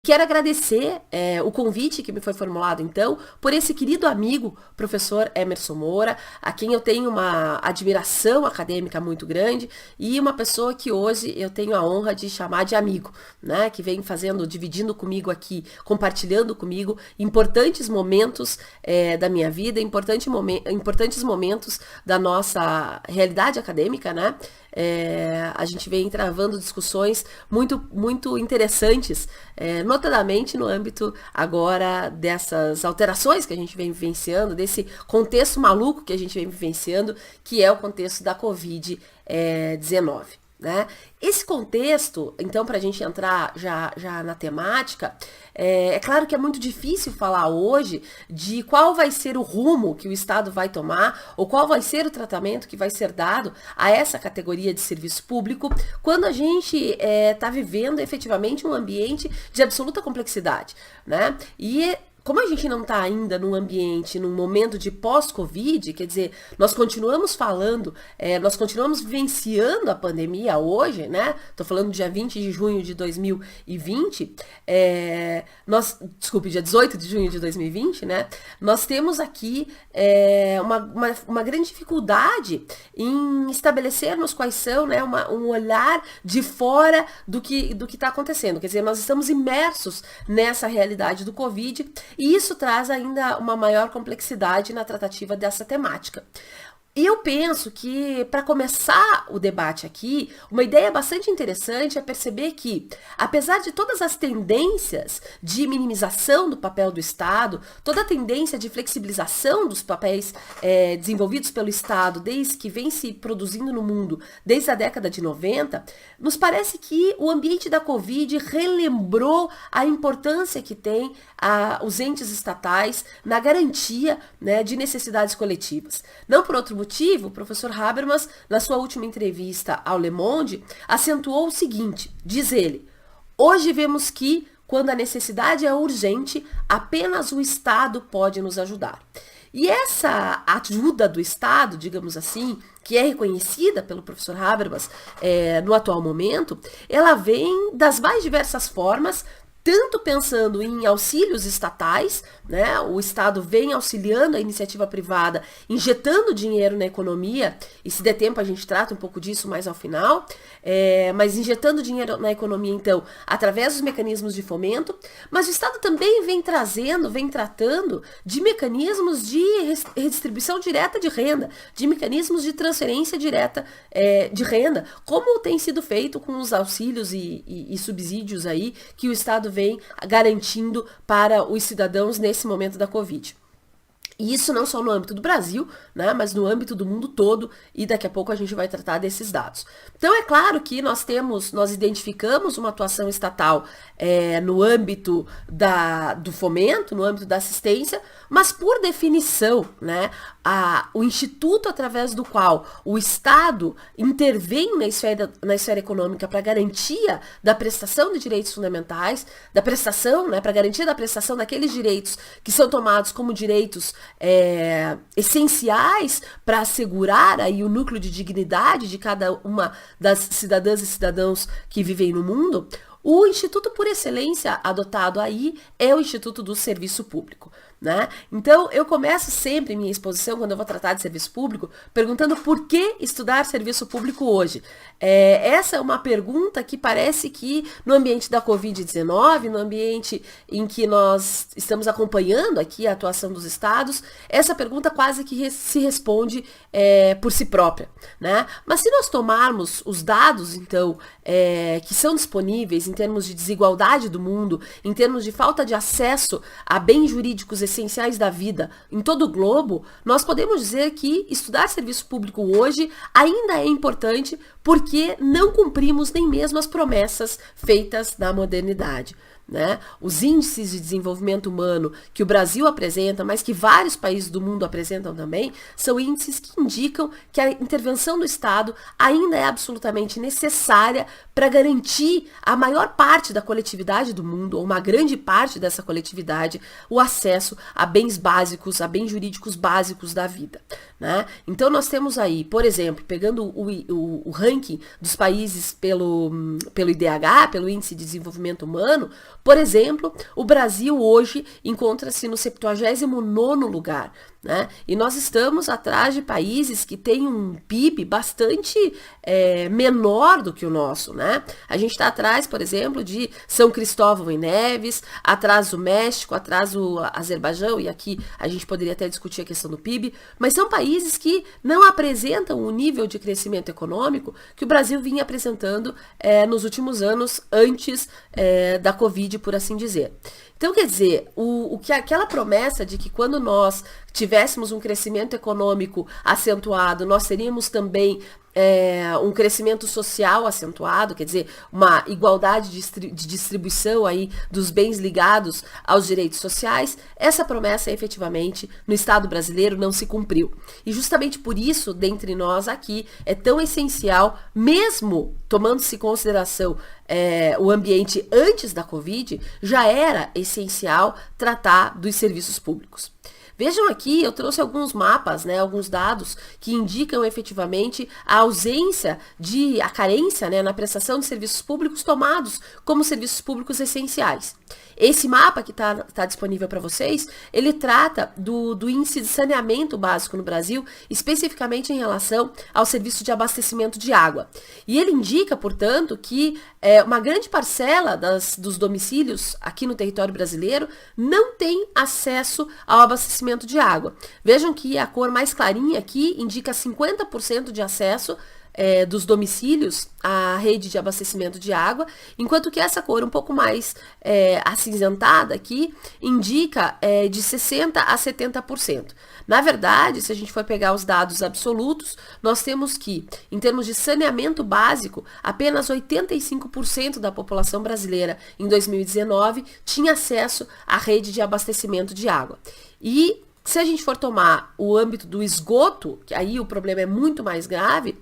quero agradecer o convite que me foi formulado, então, por esse querido amigo, professor Emerson Moura, a quem eu tenho uma admiração acadêmica muito grande e uma pessoa que hoje eu tenho a honra de chamar de amigo, né? Que vem dividindo comigo aqui, compartilhando comigo importantes momentos da minha vida, importantes momentos da nossa realidade acadêmica, né? A gente vem travando discussões muito interessantes, notadamente no âmbito agora dessas alterações que a gente vem vivenciando, desse contexto maluco que a gente vem vivenciando, que é o contexto da Covid-19. Né? Esse contexto, então, para a gente entrar já na temática, é claro que é muito difícil falar hoje de qual vai ser o rumo que o Estado vai tomar ou qual vai ser o tratamento que vai ser dado a essa categoria de serviço público quando a gente está vivendo efetivamente um ambiente de absoluta complexidade, né? E como a gente não está ainda num ambiente, num momento de pós-Covid, quer dizer, nós continuamos falando, nós continuamos vivenciando a pandemia hoje, né? Estou falando dia 20 de junho de 2020, dia 18 de junho de 2020, né? Nós temos aqui uma grande dificuldade em estabelecermos quais são, né, um olhar de fora do que está acontecendo. Quer dizer, nós estamos imersos nessa realidade do Covid, e isso traz ainda uma maior complexidade na tratativa dessa temática. E eu penso que, para começar o debate aqui, uma ideia bastante interessante é perceber que, apesar de todas as tendências de minimização do papel do Estado, toda a tendência de flexibilização dos papéis desenvolvidos pelo Estado, desde que vem se produzindo no mundo desde a década de 90, nos parece que o ambiente da Covid relembrou a importância que tem os entes estatais na garantia, né, de necessidades coletivas. Não por outro motivo, o professor Habermas, na sua última entrevista ao Le Monde, acentuou o seguinte, diz ele: hoje vemos que, quando a necessidade é urgente, apenas o Estado pode nos ajudar. E essa ajuda do Estado, digamos assim, que é reconhecida pelo professor Habermas no atual momento, ela vem das mais diversas formas, tanto pensando em auxílios estatais, né? O Estado vem auxiliando a iniciativa privada, injetando dinheiro na economia, e se der tempo a gente trata um pouco disso mais ao final, mas injetando dinheiro na economia, então, através dos mecanismos de fomento, mas o Estado também vem tratando de mecanismos de redistribuição direta de renda, de mecanismos de transferência direta de renda, como tem sido feito com os auxílios e subsídios aí que o Estado vem garantindo para os cidadãos nesse momento da Covid. E isso não só no âmbito do Brasil, né, mas no âmbito do mundo todo, e daqui a pouco a gente vai tratar desses dados. Então é claro que nós identificamos uma atuação estatal no âmbito do fomento, no âmbito da assistência, mas por definição, né, o instituto através do qual o Estado intervém na esfera econômica para garantia da prestação de direitos fundamentais, da prestação, né, para garantia da prestação daqueles direitos que são tomados como direitos essenciais para assegurar aí o núcleo de dignidade de cada uma das cidadãs e cidadãos que vivem no mundo, o instituto por excelência adotado aí é o Instituto do Serviço Público. Né? Então, eu começo sempre minha exposição, quando eu vou tratar de serviço público, perguntando por que estudar serviço público hoje. Essa é uma pergunta que parece que no ambiente da Covid-19, no ambiente em que nós estamos acompanhando aqui a atuação dos estados, essa pergunta quase que se responde por si própria. Né? Mas se nós tomarmos os dados, então, que são disponíveis em termos de desigualdade do mundo, em termos de falta de acesso a bens jurídicos essenciais da vida em todo o globo, nós podemos dizer que estudar serviço público hoje ainda é importante porque não cumprimos nem mesmo as promessas feitas na modernidade. Né? Os índices de desenvolvimento humano que o Brasil apresenta, mas que vários países do mundo apresentam também, são índices que indicam que a intervenção do Estado ainda é absolutamente necessária para garantir a maior parte da coletividade do mundo, ou uma grande parte dessa coletividade, o acesso a bens básicos, a bens jurídicos básicos da vida. né? Então nós temos aí, por exemplo, pegando o ranking dos países pelo IDH, pelo Índice de Desenvolvimento Humano, por exemplo, o Brasil hoje encontra-se no 79º lugar, né? E nós estamos atrás de países que têm um PIB bastante menor do que o nosso, né? A gente está atrás, por exemplo, de São Cristóvão e Neves, atrás do México, atrás do Azerbaijão, e aqui a gente poderia até discutir a questão do PIB, mas são países que não apresentam o nível de crescimento econômico que o Brasil vinha apresentando nos últimos anos, antes da Covid, por assim dizer. Então, quer dizer, o que aquela promessa de que quando nós tivéssemos um crescimento econômico acentuado, nós teríamos também um crescimento social acentuado, quer dizer, uma igualdade de distribuição aí dos bens ligados aos direitos sociais, essa promessa efetivamente no Estado brasileiro não se cumpriu. E justamente por isso, dentre nós aqui, é tão essencial, mesmo tomando-se em consideração o ambiente antes da Covid, já era essencial tratar dos serviços públicos. Vejam aqui, eu trouxe alguns mapas, né, alguns dados que indicam efetivamente a ausência a carência, né, na prestação de serviços públicos tomados como serviços públicos essenciais. Esse mapa que está disponível para vocês, ele trata do índice de saneamento básico no Brasil, especificamente em relação ao serviço de abastecimento de água. E ele indica, portanto, que uma grande parcela dos domicílios aqui no território brasileiro não tem acesso ao abastecimento de água. Vejam que a cor mais clarinha aqui indica 50% de acesso dos domicílios à rede de abastecimento de água, enquanto que essa cor um pouco mais acinzentada aqui indica de 60% a 70%. Na verdade, se a gente for pegar os dados absolutos, nós temos que, em termos de saneamento básico, apenas 85% da população brasileira em 2019 tinha acesso à rede de abastecimento de água. E se a gente for tomar o âmbito do esgoto, que aí o problema é muito mais grave,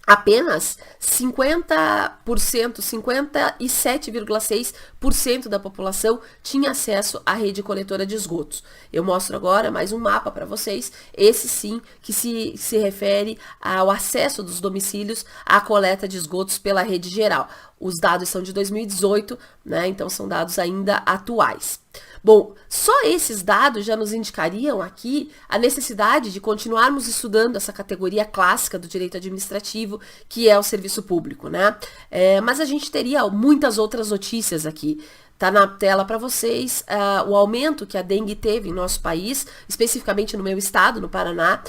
apenas 50%, 57,6% da população tinha acesso à rede coletora de esgotos. Eu mostro agora mais um mapa para vocês, esse sim que se refere ao acesso dos domicílios à coleta de esgotos pela rede geral. Os dados são de 2018, né? Então são dados ainda atuais. Bom, só esses dados já nos indicariam aqui a necessidade de continuarmos estudando essa categoria clássica do direito administrativo, que é o serviço público, né? Mas a gente teria muitas outras notícias aqui. Está na tela para vocês o aumento que a dengue teve em nosso país, especificamente no meu estado, no Paraná,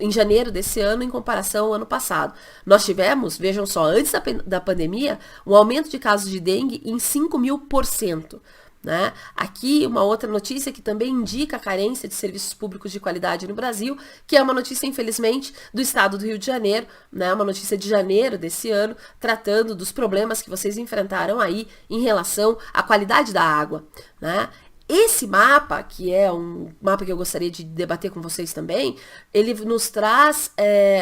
em janeiro desse ano, em comparação ao ano passado. Nós tivemos, vejam só, antes da pandemia, um aumento de casos de dengue em 5.000%. Né? Aqui uma outra notícia que também indica a carência de serviços públicos de qualidade no Brasil, que é uma notícia, infelizmente, do estado do Rio de Janeiro, né? Uma notícia de janeiro desse ano, tratando dos problemas que vocês enfrentaram aí em relação à qualidade da água, né? Esse mapa, que é um mapa que eu gostaria de debater com vocês também, ele nos traz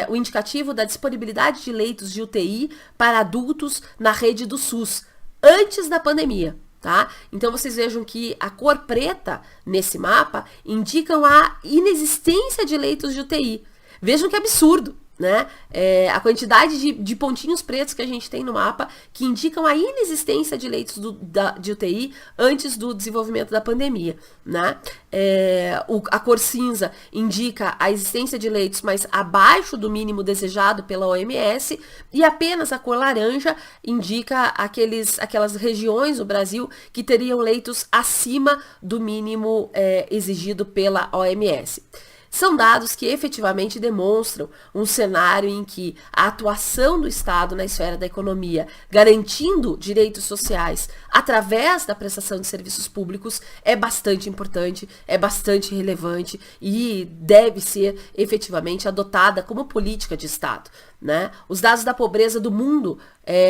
o indicativo da disponibilidade de leitos de UTI para adultos na rede do SUS, antes da pandemia. Tá? Então vocês vejam que a cor preta nesse mapa indicam a inexistência de leitos de UTI. Vejam que absurdo, né? A quantidade de pontinhos pretos que a gente tem no mapa que indicam a inexistência de leitos de UTI antes do desenvolvimento da pandemia, né? A cor cinza indica a existência de leitos, mas abaixo do mínimo desejado pela OMS, e apenas a cor laranja indica aquelas regiões do Brasil que teriam leitos acima do mínimo exigido pela OMS. São dados que efetivamente demonstram um cenário em que a atuação do Estado na esfera da economia, garantindo direitos sociais através da prestação de serviços públicos, é bastante importante, é bastante relevante e deve ser efetivamente adotada como política de Estado, né? Os dados da pobreza do mundo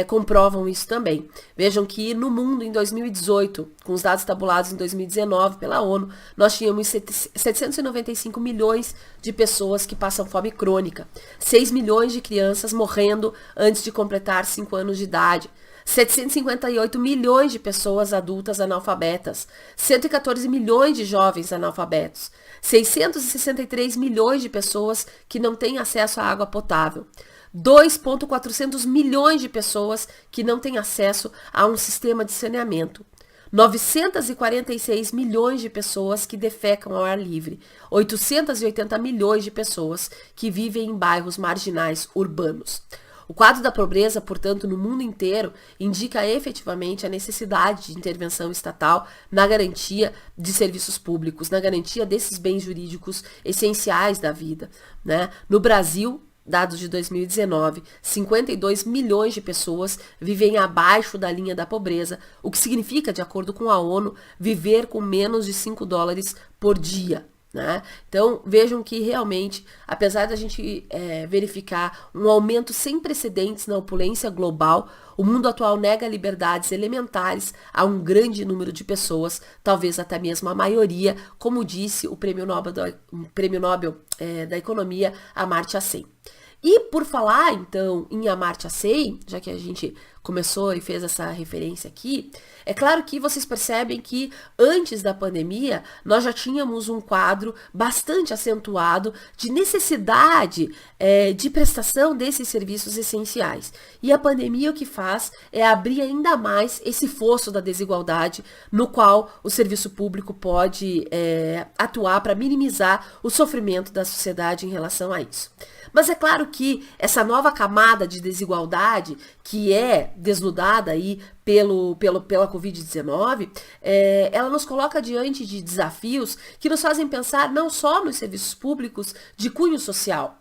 comprovam isso também. Vejam que no mundo, em 2018, com os dados tabulados em 2019 pela ONU, nós tínhamos 795 milhões de pessoas que passam fome crônica, 6 milhões de crianças morrendo antes de completar 5 anos de idade, 758 milhões de pessoas adultas analfabetas, 114 milhões de jovens analfabetos, 663 milhões de pessoas que não têm acesso à água potável, 2,400 milhões de pessoas que não têm acesso a um sistema de saneamento, 946 milhões de pessoas que defecam ao ar livre, 880 milhões de pessoas que vivem em bairros marginais urbanos. O quadro da pobreza, portanto, no mundo inteiro, indica efetivamente a necessidade de intervenção estatal na garantia de serviços públicos, na garantia desses bens jurídicos essenciais da vida, né? No Brasil, dados de 2019, 52 milhões de pessoas vivem abaixo da linha da pobreza, o que significa, de acordo com a ONU, viver com menos de $5 por dia. Né? Então, vejam que realmente, apesar da gente verificar um aumento sem precedentes na opulência global, o mundo atual nega liberdades elementares a um grande número de pessoas, talvez até mesmo a maioria, como disse o Prêmio Nobel da Economia, Amartya Sen. E por falar, então, em Amartya Sen, já que a gente começou e fez essa referência aqui, é claro que vocês percebem que antes da pandemia, nós já tínhamos um quadro bastante acentuado de necessidade de prestação desses serviços essenciais. E a pandemia o que faz é abrir ainda mais esse fosso da desigualdade no qual o serviço público pode atuar para minimizar o sofrimento da sociedade em relação a isso. Mas é claro que essa nova camada de desigualdade que é desnudada aí pela Covid-19, ela nos coloca diante de desafios que nos fazem pensar não só nos serviços públicos de cunho social,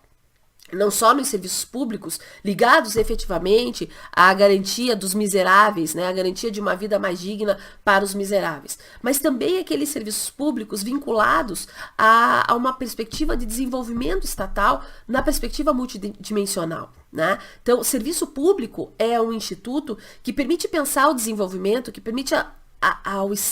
não só nos serviços públicos ligados efetivamente à garantia dos miseráveis, né, a garantia de uma vida mais digna para os miseráveis, mas também aqueles serviços públicos vinculados a uma perspectiva de desenvolvimento estatal na perspectiva multidimensional. Né? Então, o serviço público é um instituto que permite pensar o desenvolvimento, que permite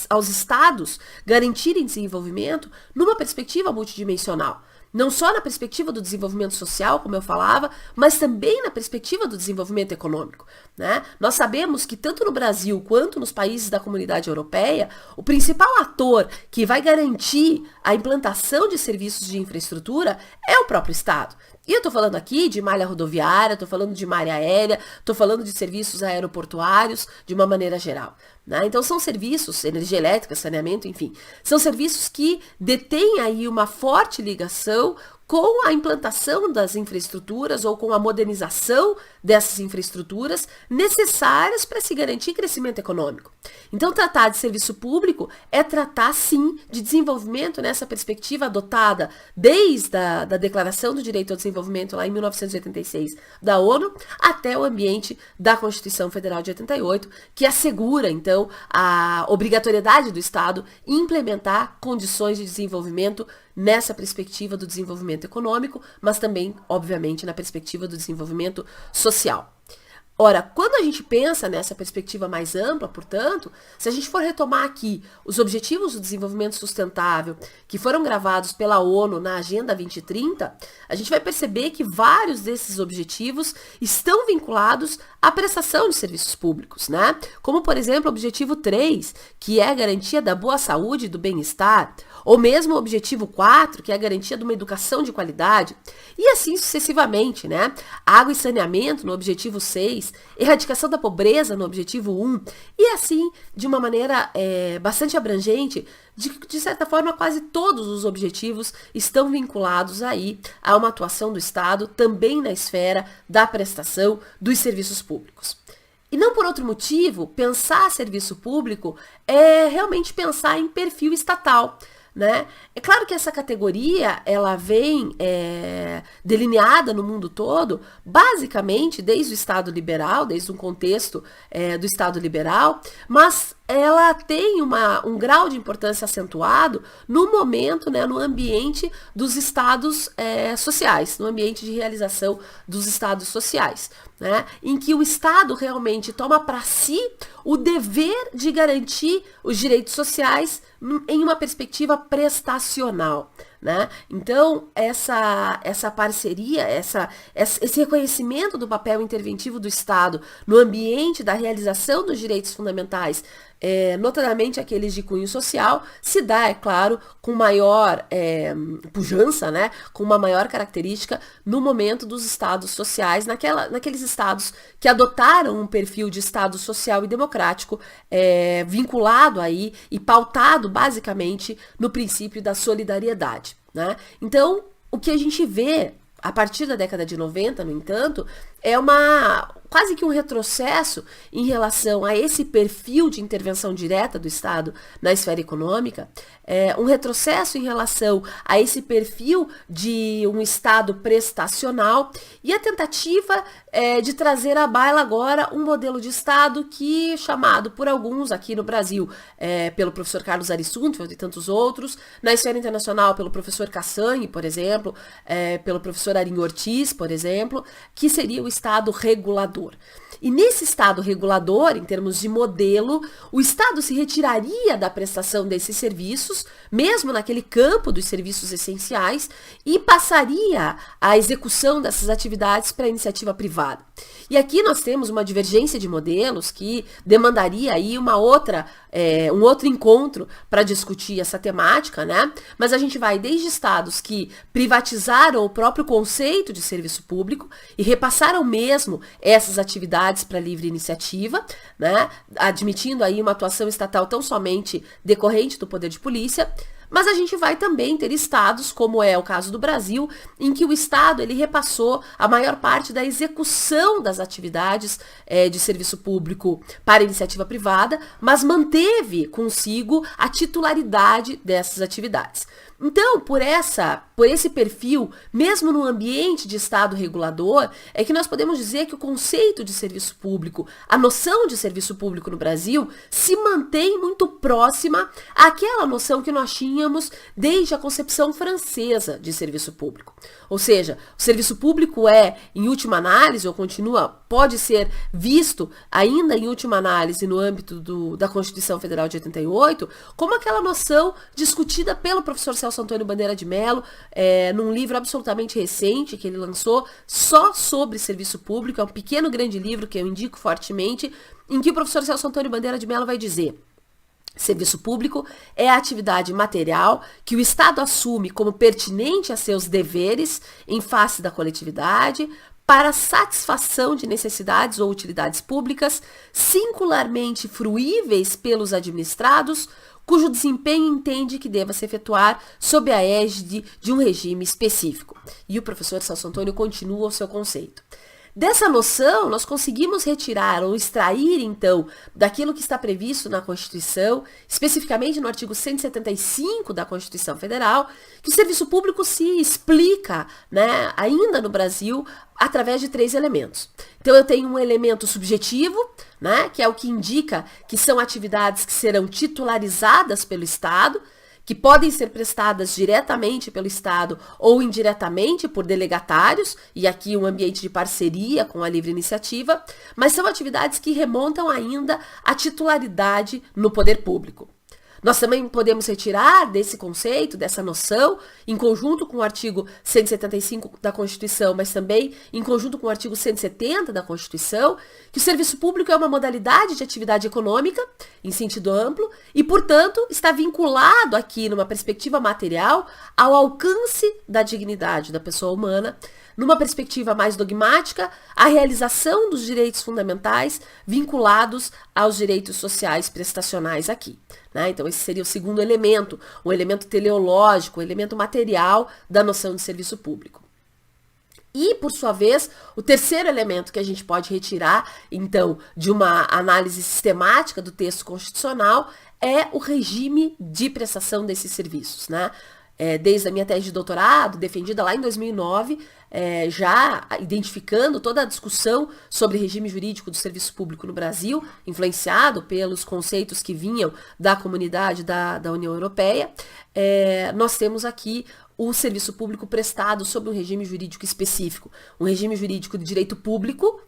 aos estados garantirem desenvolvimento numa perspectiva multidimensional. Não só na perspectiva do desenvolvimento social, como eu falava, mas também na perspectiva do desenvolvimento econômico. Né? Nós sabemos que tanto no Brasil quanto nos países da comunidade europeia, o principal ator que vai garantir a implantação de serviços de infraestrutura é o próprio Estado. E eu estou falando aqui de malha rodoviária, estou falando de malha aérea, estou falando de serviços aeroportuários de uma maneira geral. Né? Então são serviços, energia elétrica, saneamento, enfim, são serviços que detêm aí uma forte ligação com a implantação das infraestruturas ou com a modernização dessas infraestruturas necessárias para se garantir crescimento econômico. Então, tratar de serviço público é tratar, sim, de desenvolvimento nessa perspectiva adotada desde a Declaração do Direito ao Desenvolvimento, lá em 1986, da ONU, até o ambiente da Constituição Federal de 88, que assegura, então, a obrigatoriedade do Estado implementar condições de desenvolvimento nessa perspectiva do desenvolvimento econômico, mas também, obviamente, na perspectiva do desenvolvimento social. Ora, quando a gente pensa nessa perspectiva mais ampla, portanto, se a gente for retomar aqui os Objetivos do Desenvolvimento Sustentável, que foram gravados pela ONU na Agenda 2030, a gente vai perceber que vários desses objetivos estão vinculados à prestação de serviços públicos, né? Como, por exemplo, o Objetivo 3, que é a garantia da boa saúde e do bem-estar, ou mesmo o Objetivo 4, que é a garantia de uma educação de qualidade, e assim sucessivamente, né? Água e saneamento no Objetivo 6, erradicação da pobreza no Objetivo 1, e assim, de uma maneira bastante abrangente, de certa forma, quase todos os objetivos estão vinculados aí a uma atuação do Estado, também na esfera da prestação dos serviços públicos. E não por outro motivo, pensar serviço público é realmente pensar em perfil estatal. Né? É claro que essa categoria ela vem delineada no mundo todo, basicamente desde o Estado liberal, desde um contexto do Estado liberal, mas ela tem um grau de importância acentuado no momento, né, no ambiente dos estados sociais, no ambiente de realização dos estados sociais, né, em que o Estado realmente toma para si o dever de garantir os direitos sociais em uma perspectiva prestacional. né? Então, essa parceria, esse reconhecimento do papel interventivo do Estado no ambiente da realização dos direitos fundamentais, notadamente aqueles de cunho social, se dá, é claro, com maior pujança, né? Com uma maior característica no momento dos estados sociais, naqueles estados que adotaram um perfil de Estado social e democrático, vinculado aí e pautado basicamente no princípio da solidariedade, né? Então, o que a gente vê a partir da década de 90, no entanto, é quase que um retrocesso em relação a esse perfil de intervenção direta do Estado na esfera econômica, um retrocesso em relação a esse perfil de um Estado prestacional e a tentativa de trazer à baila agora um modelo de Estado que, chamado por alguns aqui no Brasil, pelo professor Carlos Arissunto e tantos outros, na esfera internacional pelo professor Cassangi, por exemplo, pelo professor Arim Ortiz, por exemplo, que seria o Estado regulador. E nesse Estado regulador, em termos de modelo, o Estado se retiraria da prestação desses serviços, mesmo naquele campo dos serviços essenciais, e passaria a execução dessas atividades para a iniciativa privada. E aqui nós temos uma divergência de modelos que demandaria aí um outro encontro para discutir essa temática, né? Mas a gente vai desde estados que privatizaram o próprio conceito de serviço público e repassaram mesmo essas atividades para livre iniciativa, né? Admitindo aí uma atuação estatal tão somente decorrente do poder de polícia. Mas a gente vai também ter estados, como é o caso do Brasil, em que o Estado ele repassou a maior parte da execução das atividades de serviço público para a iniciativa privada, mas manteve consigo a titularidade dessas atividades. Então, por esse perfil, mesmo no ambiente de Estado regulador, é que nós podemos dizer que o conceito de serviço público, a noção de serviço público no Brasil, se mantém muito próxima àquela noção que nós tínhamos desde a concepção francesa de serviço público. Ou seja, o serviço público em última análise, ou pode ser visto ainda em última análise no âmbito da Constituição Federal de 88, como aquela noção discutida pelo professor Celso Antônio Bandeira de Mello, num livro absolutamente recente que ele lançou só sobre serviço público, é um pequeno grande livro que eu indico fortemente, em que o professor Celso Antônio Bandeira de Mello vai dizer: serviço público é a atividade material que o Estado assume como pertinente a seus deveres em face da coletividade, para satisfação de necessidades ou utilidades públicas, singularmente fruíveis pelos administrados, cujo desempenho entende que deva se efetuar sob a égide de um regime específico. E o professor Celso Antônio continua o seu conceito. Dessa noção, nós conseguimos retirar ou extrair, então, daquilo que está previsto na Constituição, especificamente no artigo 175 da Constituição Federal, que o serviço público se explica, né, ainda no Brasil, através de 3 elementos. Então, eu tenho um elemento subjetivo, né, que é o que indica que são atividades que serão titularizadas pelo Estado, que podem ser prestadas diretamente pelo Estado ou indiretamente por delegatários, e aqui um ambiente de parceria com a livre iniciativa, mas são atividades que remontam ainda à titularidade no poder público. Nós também podemos retirar desse conceito, dessa noção, em conjunto com o artigo 175 da Constituição, mas também em conjunto com o artigo 170 da Constituição, que o serviço público é uma modalidade de atividade econômica, em sentido amplo, e, portanto, está vinculado aqui, numa perspectiva material, ao alcance da dignidade da pessoa humana, numa perspectiva mais dogmática, a realização dos direitos fundamentais vinculados aos direitos sociais prestacionais aqui, né? Então, esse seria o segundo elemento, o elemento teleológico, o elemento material da noção de serviço público. E, por sua vez, o terceiro elemento que a gente pode retirar, então, de uma análise sistemática do texto constitucional é o regime de prestação desses serviços, né? Desde a minha tese de doutorado, defendida lá em 2009, já identificando toda a discussão sobre regime jurídico do serviço público no Brasil, influenciado pelos conceitos que vinham da comunidade da União Europeia, nós temos aqui o serviço público prestado sob um regime jurídico específico, um regime jurídico de direito público,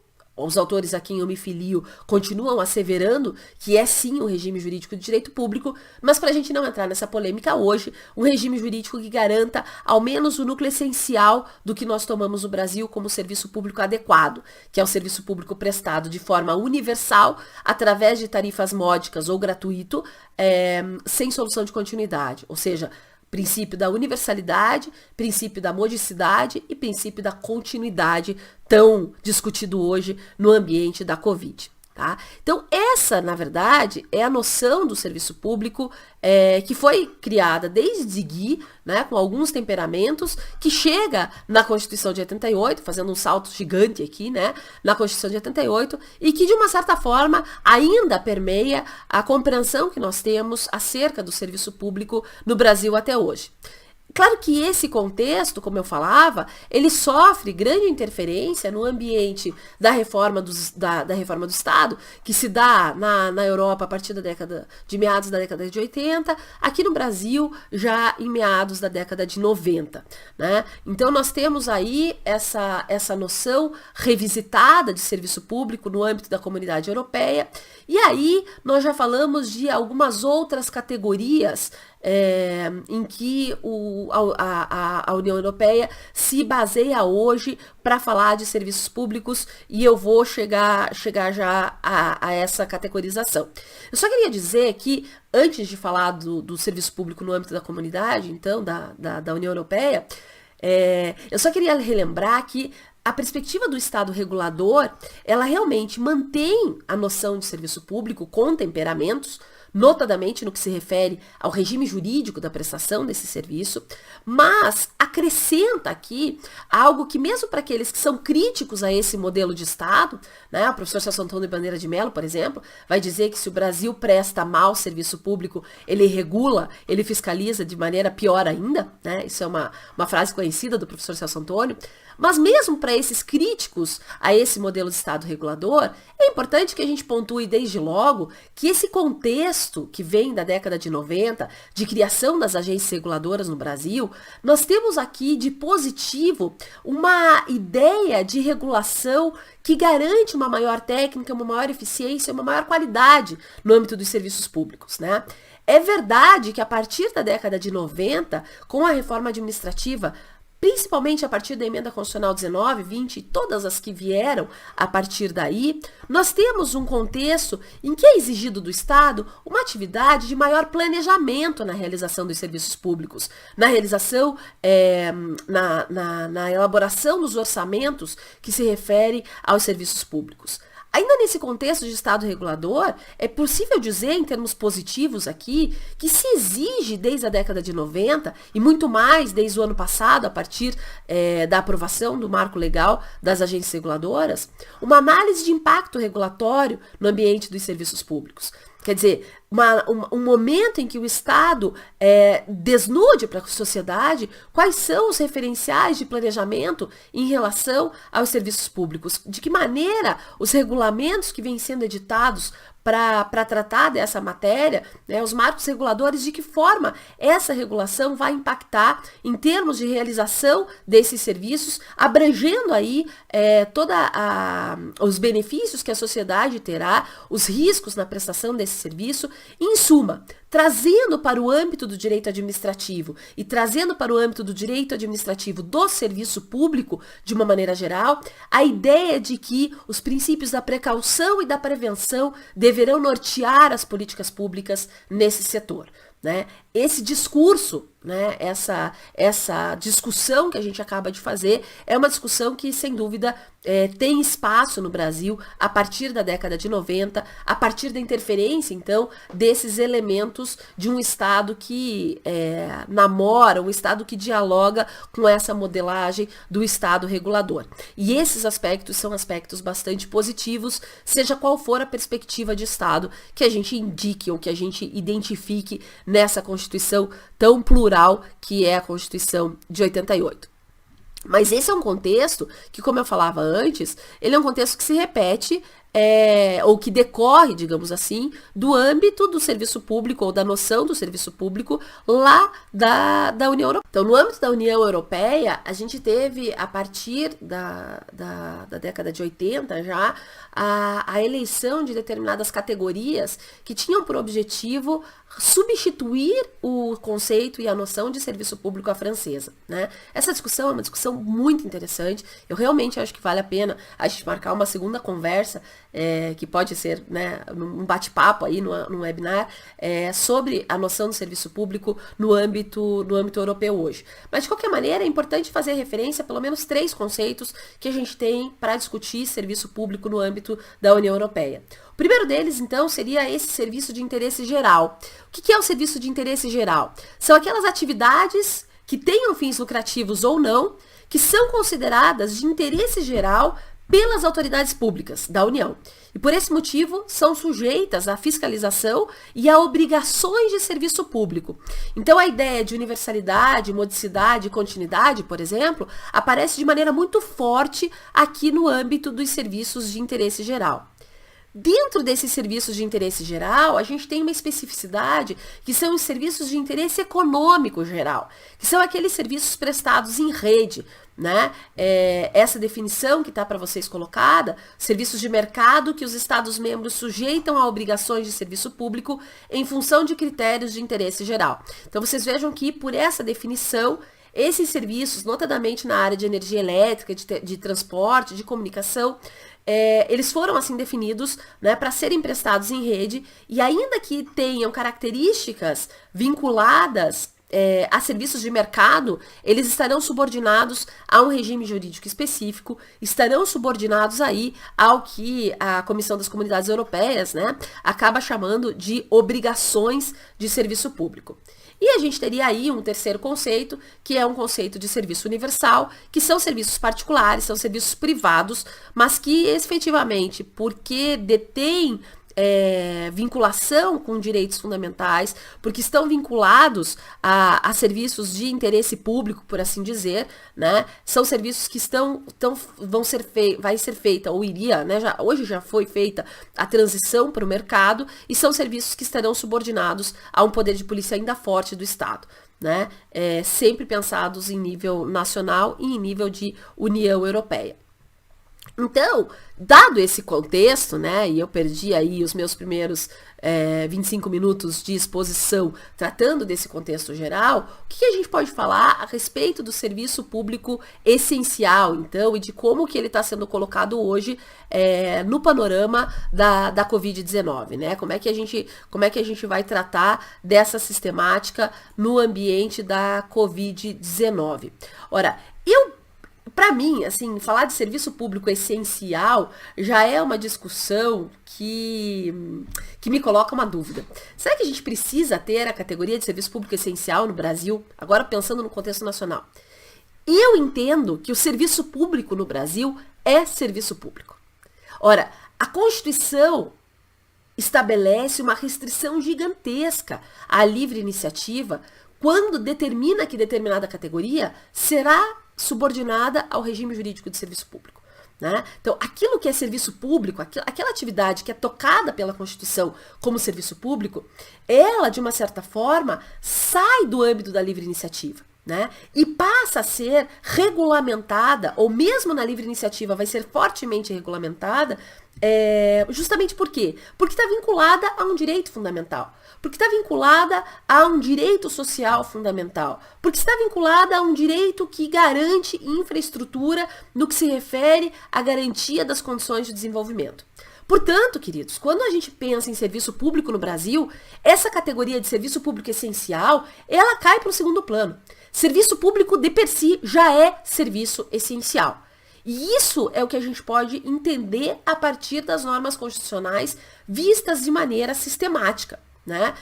os autores a quem eu me filio continuam asseverando que é sim um regime jurídico de direito público, mas para a gente não entrar nessa polêmica hoje, um regime jurídico que garanta ao menos o núcleo essencial do que nós tomamos no Brasil como serviço público adequado, que é o serviço público prestado de forma universal, através de tarifas módicas ou gratuito, sem solução de continuidade, ou seja, princípio da universalidade, princípio da modicidade e princípio da continuidade tão discutido hoje no ambiente da Covid. Tá? Então, essa, na verdade, é a noção do serviço público que foi criada desde Gui, né, com alguns temperamentos, que chega na Constituição de 88, fazendo um salto gigante aqui, né, na Constituição de 88, e que, de uma certa forma, ainda permeia a compreensão que nós temos acerca do serviço público no Brasil até hoje. Claro que esse contexto, como eu falava, ele sofre grande interferência no ambiente da reforma da reforma do Estado, que se dá na Europa a partir de meados da década de 80, aqui no Brasil já em meados da década de 90. Né? Então nós temos aí essa noção revisitada de serviço público no âmbito da Comunidade Europeia, e aí nós já falamos de algumas outras categorias em que a União Europeia se baseia hoje para falar de serviços públicos, e eu vou chegar já a essa categorização. Eu só queria dizer que, antes de falar do serviço público no âmbito da comunidade, então, da União Europeia, eu só queria relembrar que a perspectiva do Estado regulador, ela realmente mantém a noção de serviço público com temperamentos, notadamente no que se refere ao regime jurídico da prestação desse serviço, mas acrescenta aqui algo que, mesmo para aqueles que são críticos a esse modelo de Estado, né, o professor Celso Antônio Bandeira de Mello, por exemplo, vai dizer que se o Brasil presta mal serviço público, ele regula, ele fiscaliza de maneira pior ainda, né, isso é uma frase conhecida do professor Celso Antônio. Mas mesmo para esses críticos a esse modelo de Estado regulador, é importante que a gente pontue desde logo que esse contexto que vem da década de 90, de criação das agências reguladoras no Brasil, nós temos aqui de positivo uma ideia de regulação que garante uma maior técnica, uma maior eficiência, uma maior qualidade no âmbito dos serviços públicos, né? É verdade que a partir da década de 90, com a reforma administrativa, principalmente a partir da emenda constitucional 19, 20 e todas as que vieram a partir daí, nós temos um contexto em que é exigido do Estado uma atividade de maior planejamento na realização dos serviços públicos, na realização, na elaboração dos orçamentos que se refere aos serviços públicos. Ainda nesse contexto de Estado regulador, é possível dizer, em termos positivos aqui, que se exige desde a década de 90, e muito mais desde o ano passado, a partir da aprovação do marco legal das agências reguladoras, uma análise de impacto regulatório no ambiente dos serviços públicos. Quer dizer, um momento em que o Estado desnude para a sociedade quais são os referenciais de planejamento em relação aos serviços públicos, de que maneira os regulamentos que vêm sendo editados para tratar dessa matéria, né, os marcos reguladores, de que forma essa regulação vai impactar em termos de realização desses serviços, abrangendo aí todos os benefícios que a sociedade terá, os riscos na prestação desse serviço, em suma, trazendo para o âmbito do direito administrativo e trazendo para o âmbito do direito administrativo do serviço público, de uma maneira geral, a ideia de que os princípios da precaução e da prevenção deverão nortear as políticas públicas nesse setor. Né? Esse discurso, né, essa discussão que a gente acaba de fazer é uma discussão que, sem dúvida, tem espaço no Brasil a partir da década de 90, a partir da interferência, então, desses elementos de um Estado que namora, um Estado que dialoga com essa modelagem do Estado regulador. E esses aspectos são aspectos bastante positivos, seja qual for a perspectiva de Estado que a gente indique ou que a gente identifique nessa Constituição tão plural que é a Constituição de 88. Mas esse é um contexto que, como eu falava antes, ele é um contexto que se repete ou que decorre, digamos assim, do âmbito do serviço público ou da noção do serviço público lá da União Europeia. Então, no âmbito da União Europeia, a gente teve, a partir da década de 80 já, a eleição de determinadas categorias que tinham por objetivo substituir o conceito e a noção de serviço público à francesa, né? Essa discussão é uma discussão muito interessante. Eu realmente acho que vale a pena a gente marcar uma segunda conversa, que pode ser, né, um bate-papo aí no webinar, sobre a noção do serviço público no âmbito europeu hoje. Mas, de qualquer maneira, é importante fazer referência a pelo menos 3 conceitos que a gente tem para discutir serviço público no âmbito da União Europeia. O primeiro deles, então, seria esse serviço de interesse geral. O que é o serviço de interesse geral? São aquelas atividades que tenham fins lucrativos ou não, que são consideradas de interesse geral pelas autoridades públicas da União. E por esse motivo são sujeitas à fiscalização e a obrigações de serviço público. Então a ideia de universalidade, modicidade e continuidade, por exemplo, aparece de maneira muito forte aqui no âmbito dos serviços de interesse geral. Dentro desses serviços de interesse geral, a gente tem uma especificidade que são os serviços de interesse econômico geral, que são aqueles serviços prestados em rede, né? Essa definição que está para vocês colocada, serviços de mercado que os Estados-membros sujeitam a obrigações de serviço público em função de critérios de interesse geral. Então, vocês vejam que, por essa definição, esses serviços, notadamente na área de energia elétrica, de transporte, de comunicação, eles foram assim definidos, né, para serem prestados em rede, e ainda que tenham características vinculadas a serviços de mercado, eles estarão subordinados a um regime jurídico específico, estarão subordinados aí ao que a Comissão das Comunidades Europeias, né, acaba chamando de obrigações de serviço público. E a gente teria aí um terceiro conceito, que é um conceito de serviço universal, que são serviços particulares, são serviços privados, mas que efetivamente, porque detêm vinculação com direitos fundamentais, porque estão vinculados a serviços de interesse público, por assim dizer, né? São serviços que vai ser feita, ou iria, né? Hoje já foi feita a transição para o mercado, e são serviços que estarão subordinados a um poder de polícia ainda forte do Estado, né? Sempre pensados em nível nacional e em nível de União Europeia. Então, dado esse contexto, né, e eu perdi aí os meus primeiros 25 minutos de exposição tratando desse contexto geral, o que a gente pode falar a respeito do serviço público essencial, então, e de como que ele está sendo colocado hoje no panorama da Covid-19, né? Como é que a gente vai tratar dessa sistemática no ambiente da Covid-19? Ora, para mim, assim, falar de serviço público essencial já é uma discussão que me coloca uma dúvida. Será que a gente precisa ter a categoria de serviço público essencial no Brasil? Agora, pensando no contexto nacional. Eu entendo que o serviço público no Brasil é serviço público. Ora, a Constituição estabelece uma restrição gigantesca à livre iniciativa quando determina que determinada categoria será subordinada ao regime jurídico de serviço público, né? Então, aquilo que é serviço público, aquela atividade que é tocada pela Constituição como serviço público, ela, de uma certa forma, sai do âmbito da livre iniciativa, né? E passa a ser regulamentada, ou mesmo na livre iniciativa vai ser fortemente regulamentada, justamente por quê? Porque está vinculada a um direito fundamental. Porque está vinculada a um direito social fundamental, porque está vinculada a um direito que garante infraestrutura no que se refere à garantia das condições de desenvolvimento. Portanto, queridos, quando a gente pensa em serviço público no Brasil, essa categoria de serviço público essencial, ela cai para o segundo plano. Serviço público de per si já é serviço essencial. E isso é o que a gente pode entender a partir das normas constitucionais vistas de maneira sistemática, né?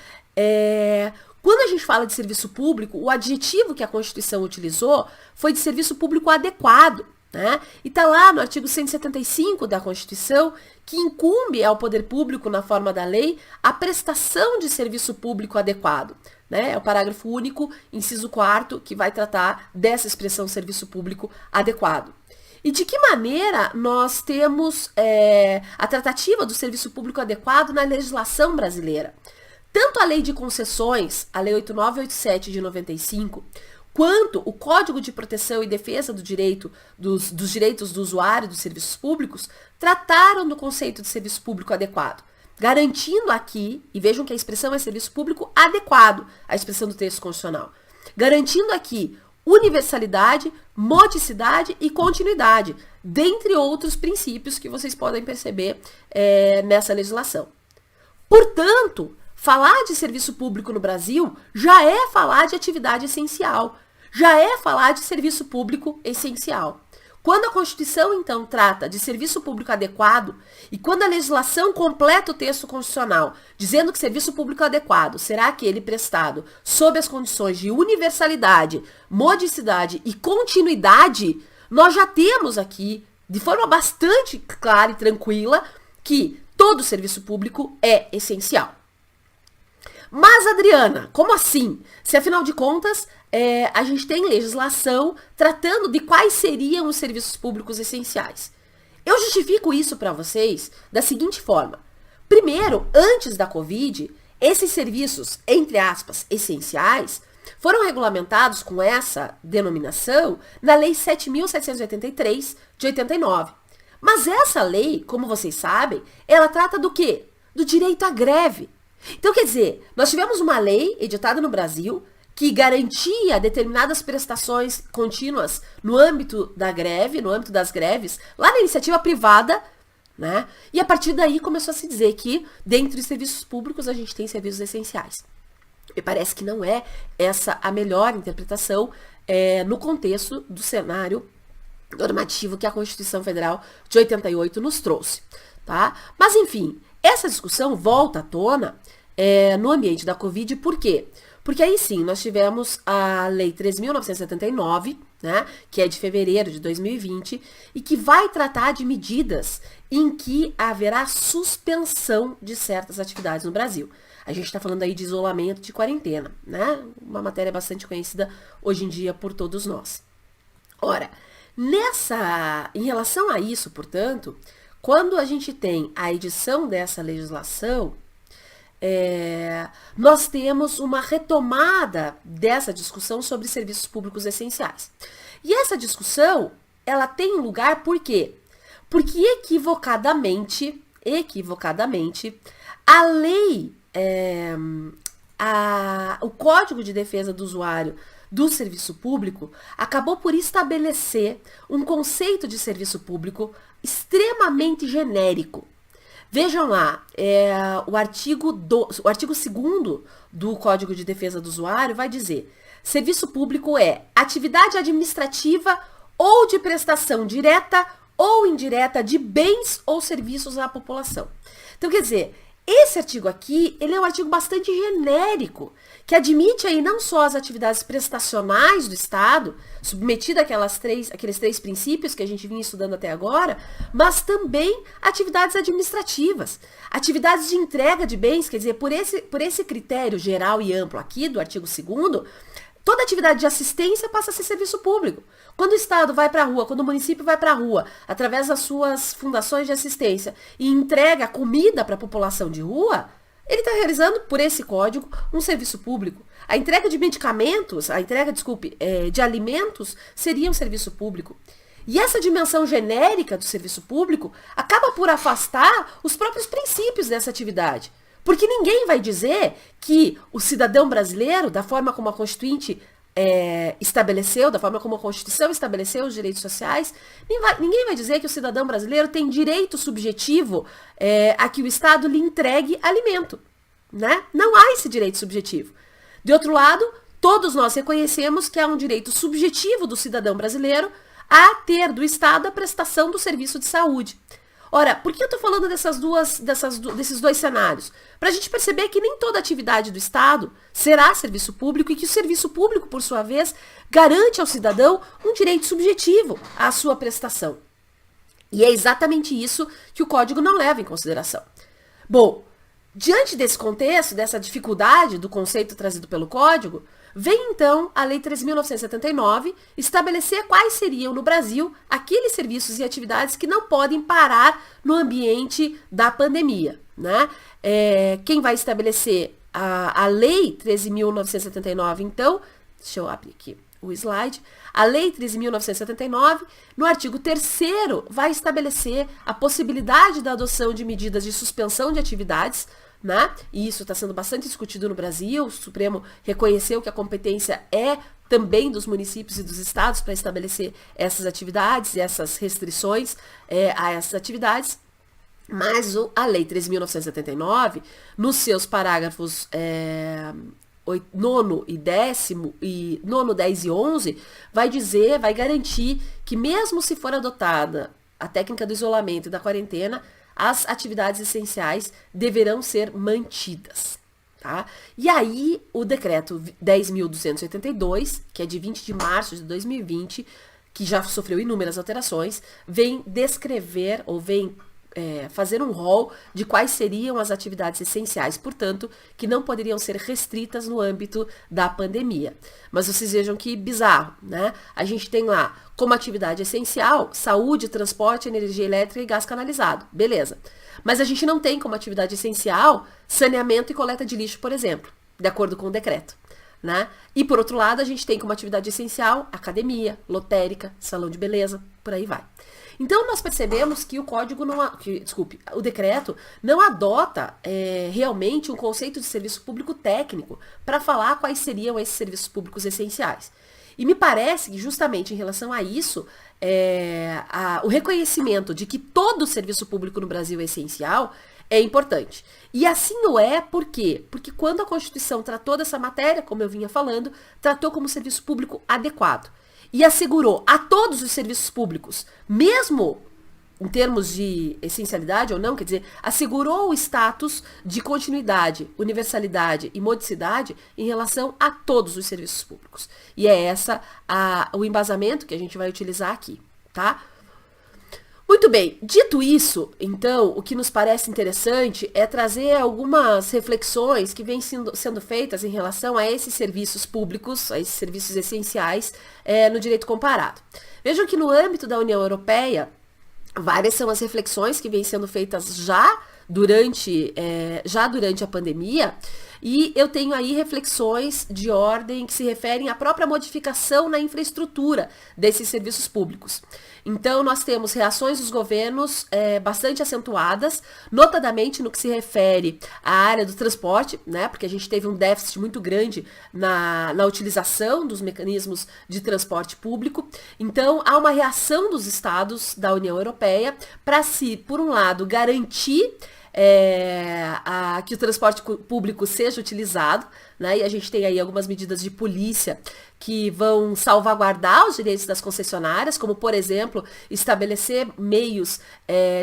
Quando a gente fala de serviço público, o adjetivo que a Constituição utilizou foi de serviço público adequado, né? E está lá no artigo 175 da Constituição que incumbe ao poder público, na forma da lei, a prestação de serviço público adequado, né? É o parágrafo único, inciso 4º, que vai tratar dessa expressão serviço público adequado. E de que maneira nós temos a tratativa do serviço público adequado na legislação brasileira? Tanto a Lei de Concessões, a Lei 8987 de 95, quanto o Código de Proteção e Defesa dos Direitos do Usuário dos Serviços Públicos trataram do conceito de serviço público adequado, garantindo aqui, e vejam que a expressão é serviço público adequado, a expressão do texto constitucional, garantindo aqui universalidade, modicidade e continuidade, dentre outros princípios que vocês podem perceber nessa legislação. Portanto, falar de serviço público no Brasil já é falar de atividade essencial, já é falar de serviço público essencial. Quando a Constituição, então, trata de serviço público adequado e quando a legislação completa o texto constitucional, dizendo que serviço público adequado será aquele prestado sob as condições de universalidade, modicidade e continuidade, nós já temos aqui, de forma bastante clara e tranquila, que todo serviço público é essencial. Mas, Adriana, como assim? Se, afinal de contas, a gente tem legislação tratando de quais seriam os serviços públicos essenciais. Eu justifico isso para vocês da seguinte forma. Primeiro, antes da Covid, esses serviços, entre aspas, essenciais, foram regulamentados com essa denominação na Lei 7.783, de 89. Mas essa lei, como vocês sabem, ela trata do quê? Do direito à greve. Então, quer dizer, nós tivemos uma lei editada no Brasil que garantia determinadas prestações contínuas no âmbito da greve, no âmbito das greves, lá na iniciativa privada, né? E a partir daí começou a se dizer que, dentre os serviços públicos, a gente tem serviços essenciais. E parece que não é essa a melhor interpretação no contexto do cenário normativo que a Constituição Federal de 88 nos trouxe, tá? Mas, enfim, essa discussão volta à tona no ambiente da Covid, por quê? Porque aí sim, nós tivemos a Lei 3.979, né, que é de fevereiro de 2020, e que vai tratar de medidas em que haverá suspensão de certas atividades no Brasil. A gente está falando aí de isolamento, de quarentena, né? Uma matéria bastante conhecida hoje em dia por todos nós. Ora, em relação a isso, portanto, quando a gente tem a edição dessa legislação, nós temos uma retomada dessa discussão sobre serviços públicos essenciais. E essa discussão, ela tem lugar por quê? Porque equivocadamente, a lei, o Código de Defesa do Usuário do Serviço Público acabou por estabelecer um conceito de serviço público extremamente genérico. Vejam lá, o artigo 2º do Código de Defesa do Usuário vai dizer: serviço público é atividade administrativa ou de prestação direta ou indireta de bens ou serviços à população. Então, quer dizer, esse artigo aqui, ele é um artigo bastante genérico, que admite aí não só as atividades prestacionais do Estado, submetida àqueles três princípios que a gente vinha estudando até agora, mas também atividades administrativas, atividades de entrega de bens, quer dizer, por esse critério geral e amplo aqui do artigo 2º, toda atividade de assistência passa a ser serviço público. Quando o Estado vai para a rua, quando o município vai para a rua, através das suas fundações de assistência, e entrega comida para a população de rua, ele está realizando, por esse código, um serviço público. A entrega de medicamentos, de alimentos, seria um serviço público. E essa dimensão genérica do serviço público acaba por afastar os próprios princípios dessa atividade. Porque ninguém vai dizer que o cidadão brasileiro, da forma como a Constituinte estabeleceu, da forma como a Constituição estabeleceu os direitos sociais, ninguém vai dizer que o cidadão brasileiro tem direito subjetivo a que o Estado lhe entregue alimento, né? Não há esse direito subjetivo. De outro lado, todos nós reconhecemos que há um direito subjetivo do cidadão brasileiro a ter do Estado a prestação do serviço de saúde. Ora, por que eu estou falando desses dois cenários? Para a gente perceber que nem toda atividade do Estado será serviço público e que o serviço público, por sua vez, garante ao cidadão um direito subjetivo à sua prestação. E é exatamente isso que o Código não leva em consideração. Bom, diante desse contexto, dessa dificuldade do conceito trazido pelo Código, Vem então a Lei 13.979 estabelecer quais seriam no Brasil aqueles serviços e atividades que não podem parar no ambiente da pandemia, né? Quem vai estabelecer a Lei 13.979, então, deixa eu abrir aqui o slide, a Lei 13.979, no artigo 3º, vai estabelecer a possibilidade da adoção de medidas de suspensão de atividades, né? E isso está sendo bastante discutido no Brasil. O Supremo reconheceu que a competência é também dos municípios e dos estados para estabelecer essas atividades e essas restrições a essas atividades. Mas a Lei 13.979, nos seus parágrafos 9º e 10º, e 9º, 10 e 11, vai garantir que mesmo se for adotada a técnica do isolamento e da quarentena, as atividades essenciais deverão ser mantidas. Tá? E aí, o decreto 10.282, que é de 20 de março de 2020, que já sofreu inúmeras alterações, vem descrever ou vem fazer um rol de quais seriam as atividades essenciais, portanto, que não poderiam ser restritas no âmbito da pandemia. Mas vocês vejam que bizarro, né? A gente tem lá como atividade essencial saúde, transporte, energia elétrica e gás canalizado. Beleza. Mas a gente não tem como atividade essencial saneamento e coleta de lixo, por exemplo, de acordo com o decreto. Né? E por outro lado, a gente tem como atividade essencial academia, lotérica, salão de beleza, por aí vai. Então, nós percebemos que o decreto não adota realmente um conceito de serviço público técnico para falar quais seriam esses serviços públicos essenciais. E me parece que justamente em relação a isso, o reconhecimento de que todo serviço público no Brasil é essencial é importante. E assim o é, por quê? Porque quando a Constituição tratou dessa matéria, como eu vinha falando, tratou como serviço público adequado. E assegurou a todos os serviços públicos, mesmo em termos de essencialidade ou não, quer dizer, assegurou o status de continuidade, universalidade e modicidade em relação a todos os serviços públicos. E é o embasamento que a gente vai utilizar aqui, tá? Muito bem, dito isso, então, o que nos parece interessante é trazer algumas reflexões que vêm sendo feitas em relação a esses serviços públicos, a esses serviços essenciais no direito comparado. Vejam que no âmbito da União Europeia, várias são as reflexões que vêm sendo feitas já durante a pandemia, e eu tenho aí reflexões de ordem que se referem à própria modificação na infraestrutura desses serviços públicos. Então, nós temos reações dos governos bastante acentuadas, notadamente no que se refere à área do transporte, né, porque a gente teve um déficit muito grande na utilização dos mecanismos de transporte público. Então, há uma reação dos estados da União Europeia para por um lado, garantir que o transporte público seja utilizado, né? E a gente tem aí algumas medidas de polícia que vão salvaguardar os direitos das concessionárias, como, por exemplo, estabelecer meios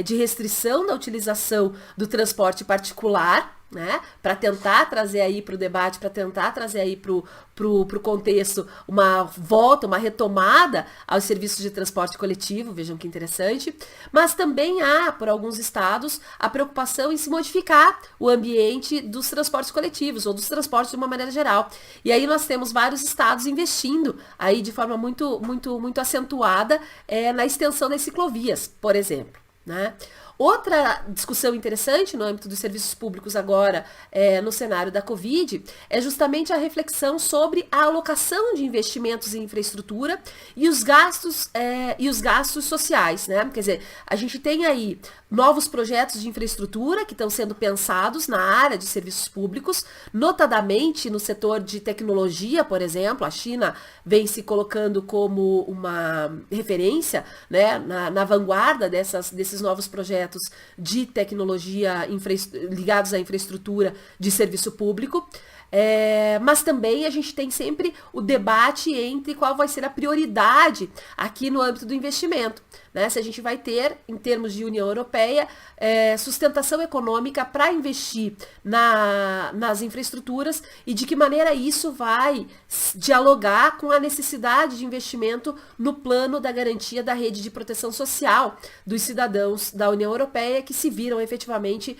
de restrição da utilização do transporte particular, né, para tentar trazer aí para o debate, para tentar trazer aí para o contexto uma volta, uma retomada aos serviços de transporte coletivo, vejam que interessante, mas também há, por alguns estados, a preocupação em se modificar o ambiente dos transportes coletivos, ou dos transportes de uma maneira geral. E aí nós temos vários estados investindo aí de forma muito, muito, muito acentuada na extensão das ciclovias, por exemplo, né? Outra discussão interessante no âmbito dos serviços públicos agora, no cenário da Covid, é justamente a reflexão sobre a alocação de investimentos em infraestrutura e os gastos sociais, né? Quer dizer, a gente tem aí novos projetos de infraestrutura que estão sendo pensados na área de serviços públicos, notadamente no setor de tecnologia, por exemplo. A China vem se colocando como uma referência, né, na vanguarda desses novos projetos de tecnologia ligados à infraestrutura de serviço público. Mas também a gente tem sempre o debate entre qual vai ser a prioridade aqui no âmbito do investimento, né? Se a gente vai ter, em termos de União Europeia, sustentação econômica para investir nas infraestruturas e de que maneira isso vai dialogar com a necessidade de investimento no plano da garantia da rede de proteção social dos cidadãos da União Europeia que se viram efetivamente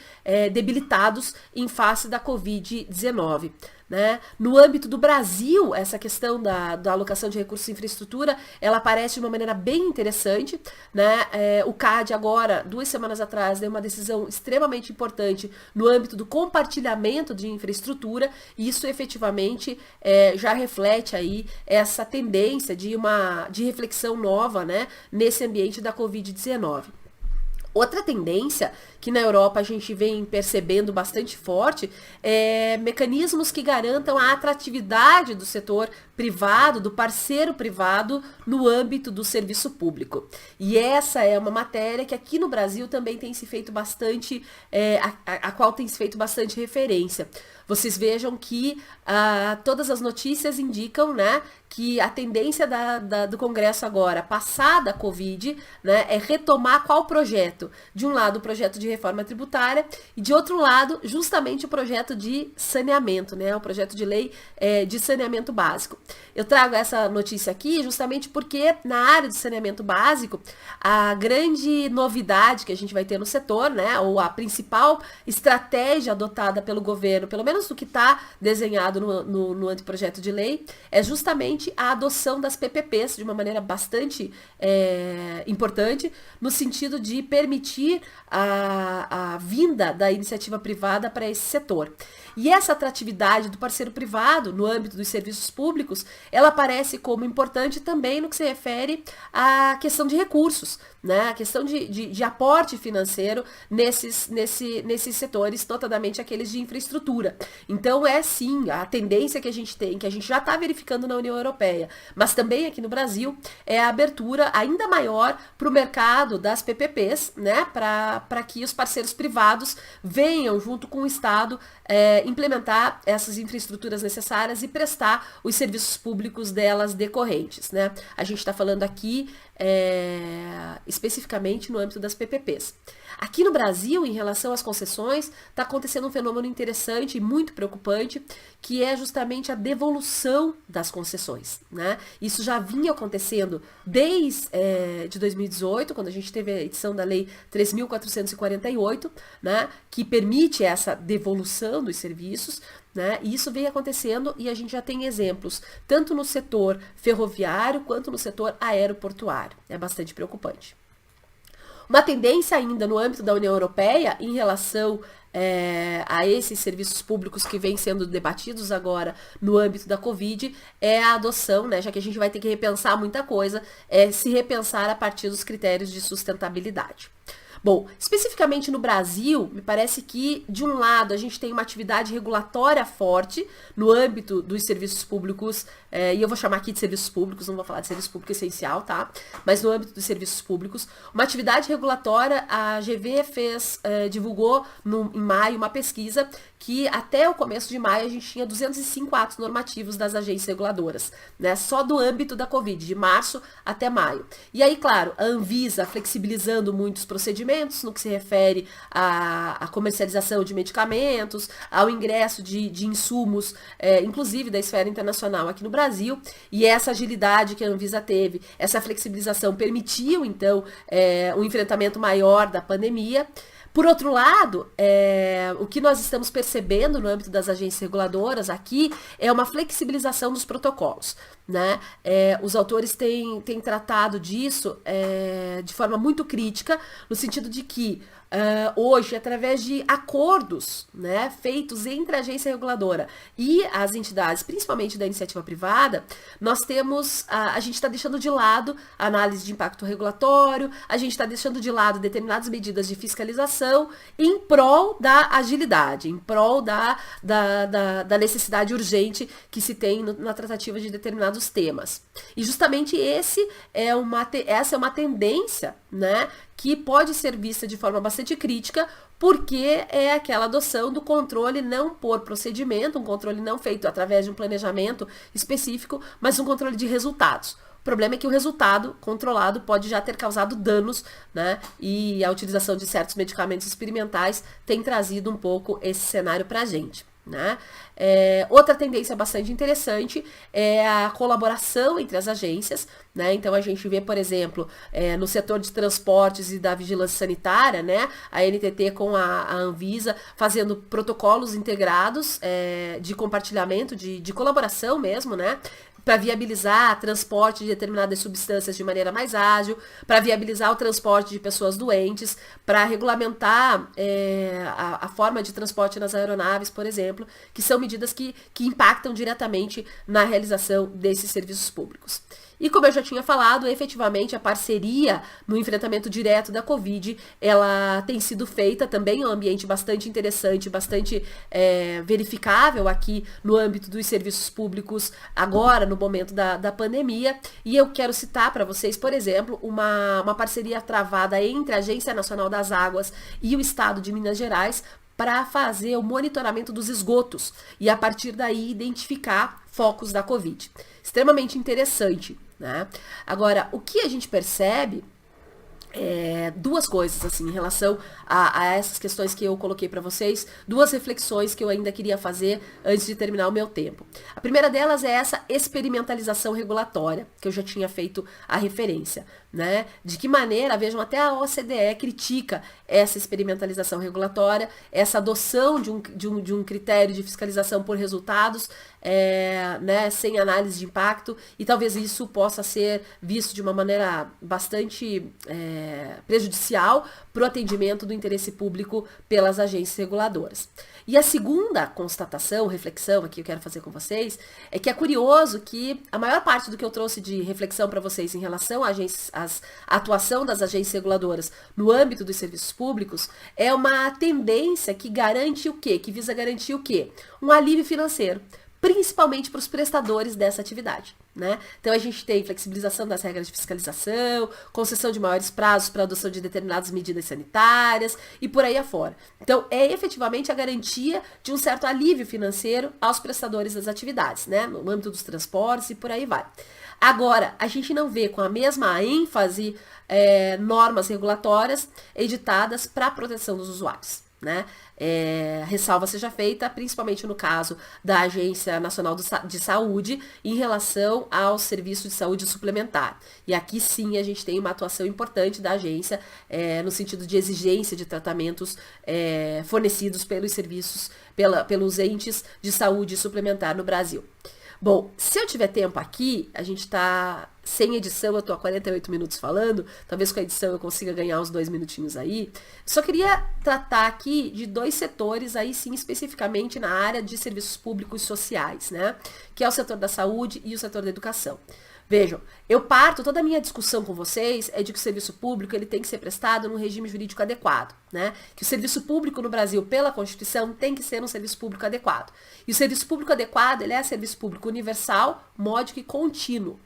debilitados em face da Covid-19. né? No âmbito do Brasil, essa questão da alocação de recursos em infraestrutura, ela aparece de uma maneira bem interessante, né? O CAD agora, 2 semanas atrás, deu uma decisão extremamente importante no âmbito do compartilhamento de infraestrutura, e isso efetivamente já reflete aí essa tendência de reflexão nova, né, nesse ambiente da Covid-19. Outra tendência que na Europa a gente vem percebendo bastante forte é mecanismos que garantam a atratividade do setor privado, do parceiro privado, no âmbito do serviço público. E essa é uma matéria que aqui no Brasil também tem se feito bastante, a qual tem se feito bastante referência. Vocês vejam que todas as notícias indicam, né, que a tendência do Congresso agora, passada a Covid, né, é retomar qual projeto? De um lado, o projeto de reforma tributária e de outro lado, justamente o projeto de saneamento, né, o projeto de lei de saneamento básico. Eu trago essa notícia aqui justamente porque na área de saneamento básico, a grande novidade que a gente vai ter no setor, né, ou a principal estratégia adotada pelo governo, pelo menos do que está desenhado no anteprojeto de lei, é justamente a adoção das PPPs de uma maneira bastante importante, no sentido de permitir a vinda da iniciativa privada para esse setor. E essa atratividade do parceiro privado no âmbito dos serviços públicos, ela aparece como importante também no que se refere à questão de recursos, né? A questão de aporte financeiro nesses setores, notadamente aqueles de infraestrutura. Então sim, a tendência que a gente tem, que a gente já está verificando na União Europeia, mas também aqui no Brasil, é a abertura ainda maior para o mercado das PPPs, né? Para que os parceiros privados venham junto com o Estado implementar essas infraestruturas necessárias e prestar os serviços públicos delas decorrentes, né? A gente está falando aqui especificamente no âmbito das PPPs. Aqui no Brasil, em relação às concessões, está acontecendo um fenômeno interessante e muito preocupante, que é justamente a devolução das concessões, né? Isso já vinha acontecendo desde de 2018, quando a gente teve a edição da Lei 3.448, né, que permite essa devolução dos serviços, né? E isso vem acontecendo e a gente já tem exemplos, tanto no setor ferroviário quanto no setor aeroportuário. É bastante preocupante. Uma tendência ainda no âmbito da União Europeia em relação a esses serviços públicos que vêm sendo debatidos agora no âmbito da Covid é a adoção, né, já que a gente vai ter que repensar muita coisa, se repensar a partir dos critérios de sustentabilidade. Bom, especificamente no Brasil, me parece que, de um lado, a gente tem uma atividade regulatória forte no âmbito dos serviços públicos, e eu vou chamar aqui de serviços públicos, não vou falar de serviço público essencial, tá? Mas no âmbito dos serviços públicos, uma atividade regulatória, a GV divulgou em maio uma pesquisa que até o começo de maio a gente tinha 205 atos normativos das agências reguladoras, né? Só do âmbito da Covid, de março até maio. E aí, claro, a Anvisa flexibilizando muitos procedimentos no que se refere à comercialização de medicamentos, ao ingresso de insumos, inclusive da esfera internacional aqui no Brasil, e essa agilidade que a Anvisa teve, essa flexibilização permitiu, então, um enfrentamento maior da pandemia. Por outro lado, o que nós estamos percebendo no âmbito das agências reguladoras aqui é uma flexibilização dos protocolos, né? Os autores têm tratado disso de forma muito crítica, no sentido de que hoje, através de acordos, né, feitos entre a agência reguladora e as entidades, principalmente da iniciativa privada, nós temos, a gente está deixando de lado a análise de impacto regulatório, a gente está deixando de lado determinadas medidas de fiscalização em prol da agilidade, em prol da necessidade urgente que se tem na tratativa de determinados temas. E justamente essa é uma tendência, né, que pode ser vista de forma bastante crítica, porque é aquela adoção do controle não por procedimento, um controle não feito através de um planejamento específico, mas um controle de resultados. O problema é que o resultado controlado pode já ter causado danos, né? E a utilização de certos medicamentos experimentais tem trazido um pouco esse cenário para a gente. né? Outra tendência bastante interessante é a colaboração entre as agências, né? Então a gente vê, por exemplo, no setor de transportes e da vigilância sanitária, né? A NTT com a Anvisa fazendo protocolos integrados de compartilhamento, de colaboração mesmo, né? Para viabilizar transporte de determinadas substâncias de maneira mais ágil, para viabilizar o transporte de pessoas doentes, para regulamentar a forma de transporte nas aeronaves, por exemplo, que são medidas que impactam diretamente na realização desses serviços públicos. E como eu já tinha falado, efetivamente a parceria no enfrentamento direto da Covid, ela tem sido feita também em um ambiente bastante interessante, bastante verificável aqui no âmbito dos serviços públicos, agora no momento da pandemia. E eu quero citar para vocês, por exemplo, uma parceria travada entre a Agência Nacional das Águas e o Estado de Minas Gerais para fazer o monitoramento dos esgotos e, a partir daí, identificar focos da Covid. Extremamente interessante, né? Agora, o que a gente percebe duas coisas, assim, em relação a essas questões que eu coloquei para vocês, duas reflexões que eu ainda queria fazer antes de terminar o meu tempo. A primeira delas é essa experimentalização regulatória, que eu já tinha feito a referência, né? De que maneira, vejam, até a OCDE critica essa experimentalização regulatória, essa adoção de um critério de fiscalização por resultados, né, sem análise de impacto, e talvez isso possa ser visto de uma maneira bastante prejudicial para o atendimento do interesse público pelas agências reguladoras. E a segunda constatação, reflexão aqui que eu quero fazer com vocês, é que é curioso que a maior parte do que eu trouxe de reflexão para vocês em relação à atuação das agências reguladoras no âmbito dos serviços públicos é uma tendência que garante o quê? Que visa garantir o quê? Um alívio financeiro, principalmente para os prestadores dessa atividade, né? Então a gente tem flexibilização das regras de fiscalização, concessão de maiores prazos para adoção de determinadas medidas sanitárias e por aí afora. Então é efetivamente a garantia de um certo alívio financeiro aos prestadores das atividades, né? No âmbito dos transportes e por aí vai. Agora, a gente não vê com a mesma ênfase normas regulatórias editadas para a proteção dos usuários, né? Ressalva seja feita, principalmente no caso da Agência Nacional de Saúde, em relação ao serviço de saúde suplementar. E aqui sim a gente tem uma atuação importante da agência, no sentido de exigência de tratamentos fornecidos pelos serviços, pelos entes de saúde suplementar no Brasil. Bom, se eu tiver tempo aqui, a gente tá sem edição, eu tô há 48 minutos falando, talvez com a edição eu consiga ganhar uns 2 minutinhos aí. Só queria tratar aqui de 2 setores, aí sim, especificamente na área de serviços públicos sociais, né? Que é o setor da saúde e o setor da educação. Vejam, toda a minha discussão com vocês é de que o serviço público ele tem que ser prestado num regime jurídico adequado, né? Que o serviço público no Brasil, pela Constituição, tem que ser um serviço público adequado. E o serviço público adequado, ele é serviço público universal, módico e contínuo.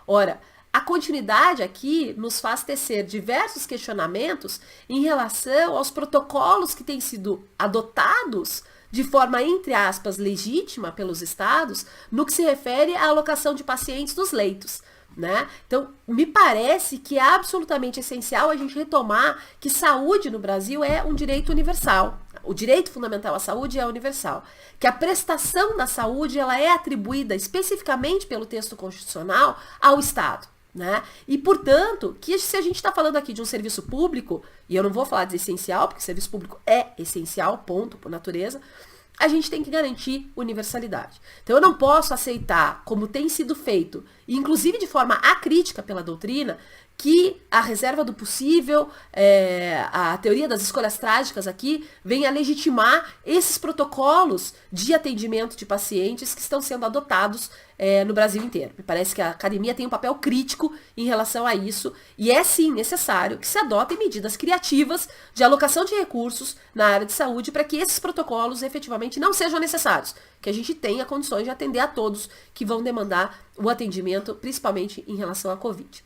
Ora, a continuidade aqui nos faz tecer diversos questionamentos em relação aos protocolos que têm sido adotados de forma, entre aspas, legítima pelos estados, no que se refere à alocação de pacientes nos leitos, né? Então, me parece que é absolutamente essencial a gente retomar que saúde no Brasil é um direito universal. O direito fundamental à saúde é universal. Que a prestação da saúde ela é atribuída especificamente pelo texto constitucional ao Estado, né? E, portanto, que se a gente está falando aqui de um serviço público, e eu não vou falar de essencial, porque serviço público é essencial, ponto, por natureza, a gente tem que garantir universalidade. Então, eu não posso aceitar, como tem sido feito, inclusive de forma acrítica pela doutrina, que a reserva do possível, a teoria das escolhas trágicas aqui, venha legitimar esses protocolos de atendimento de pacientes que estão sendo adotados no Brasil inteiro. Me parece que a academia tem um papel crítico em relação a isso, e é sim necessário que se adotem medidas criativas de alocação de recursos na área de saúde para que esses protocolos efetivamente não sejam necessários, que a gente tenha condições de atender a todos que vão demandar o atendimento, principalmente em relação à Covid.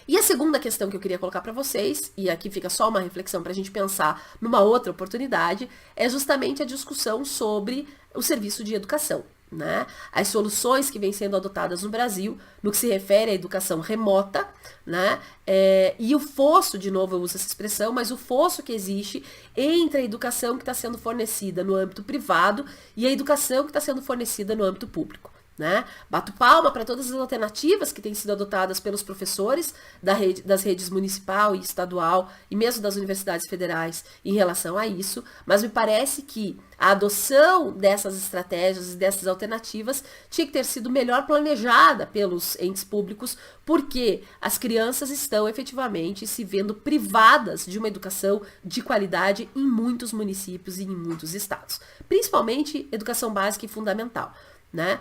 E a segunda questão que eu queria colocar para vocês, e aqui fica só uma reflexão para a gente pensar numa outra oportunidade, é justamente a discussão sobre o serviço de educação, né, as soluções que vêm sendo adotadas no Brasil, no que se refere à educação remota, né, e o fosso, de novo eu uso essa expressão, mas o fosso que existe entre a educação que está sendo fornecida no âmbito privado e a educação que está sendo fornecida no âmbito público. Né? Bato palma para todas as alternativas que têm sido adotadas pelos professores das redes municipal e estadual e mesmo das universidades federais em relação a isso, mas me parece que a adoção dessas estratégias e dessas alternativas tinha que ter sido melhor planejada pelos entes públicos, porque as crianças estão efetivamente se vendo privadas de uma educação de qualidade em muitos municípios e em muitos estados, principalmente educação básica e fundamental. Né?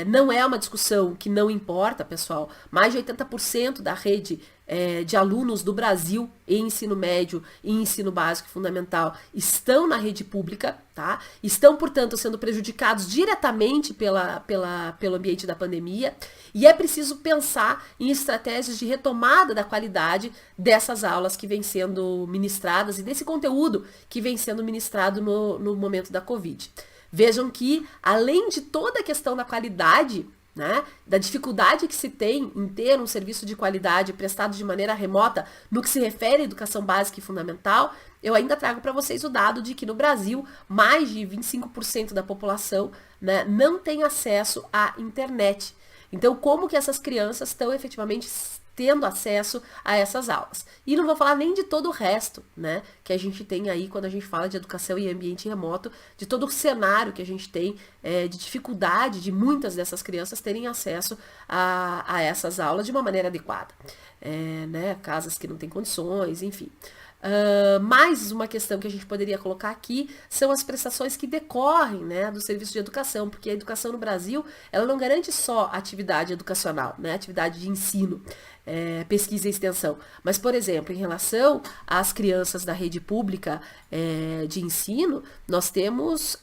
Não é uma discussão que não importa, pessoal. Mais de 80% da rede de alunos do Brasil em ensino médio e ensino básico e fundamental estão na rede pública, tá? Estão, portanto, sendo prejudicados diretamente pelo ambiente da pandemia, e é preciso pensar em estratégias de retomada da qualidade dessas aulas que vêm sendo ministradas e desse conteúdo que vem sendo ministrado no momento da Covid. Vejam que, além de toda a questão da qualidade, né, da dificuldade que se tem em ter um serviço de qualidade prestado de maneira remota no que se refere à educação básica e fundamental, eu ainda trago para vocês o dado de que no Brasil, mais de 25% da população, né, não tem acesso à internet. Então, como que essas crianças estão efetivamente tendo acesso a essas aulas? E não vou falar nem de todo o resto, né, que a gente tem aí quando a gente fala de educação e ambiente remoto, de todo o cenário que a gente tem de dificuldade de muitas dessas crianças terem acesso a essas aulas de uma maneira adequada. Né, casas que não têm condições, enfim. Mais uma questão que a gente poderia colocar aqui são as prestações que decorrem, né, do serviço de educação, porque a educação no Brasil, ela não garante só atividade educacional, né, atividade de ensino, pesquisa e extensão, mas, por exemplo, em relação às crianças da rede pública de ensino, nós temos